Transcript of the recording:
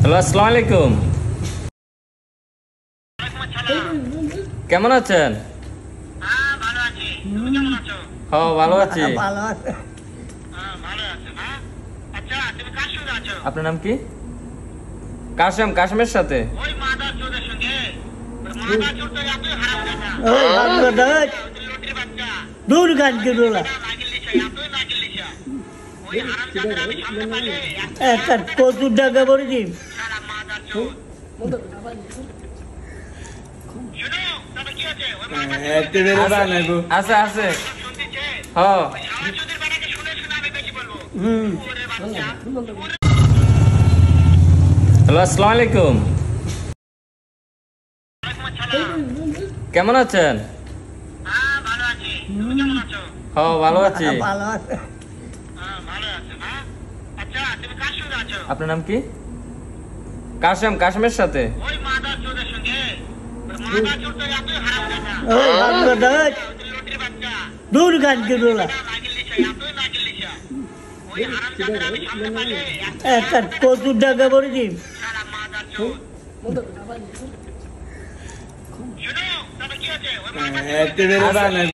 Hello, আসসালামু আলাইকুম। কেমন আছেন? হ্যাঁ, ভালো আছি। আপনার নাম কি? কাশেমের সাথে। কচুর টাকা করে দিন। আছে আছে। হ্যাঁ। হ্যালো, আসসালামু আলাইকুম। কেমন আছেন? হ্যাঁ, ভালো আছি। আপনার নাম কি? কাশেমের সাথে। দূর গান কিরোলা কচুর টাকা করে দিন।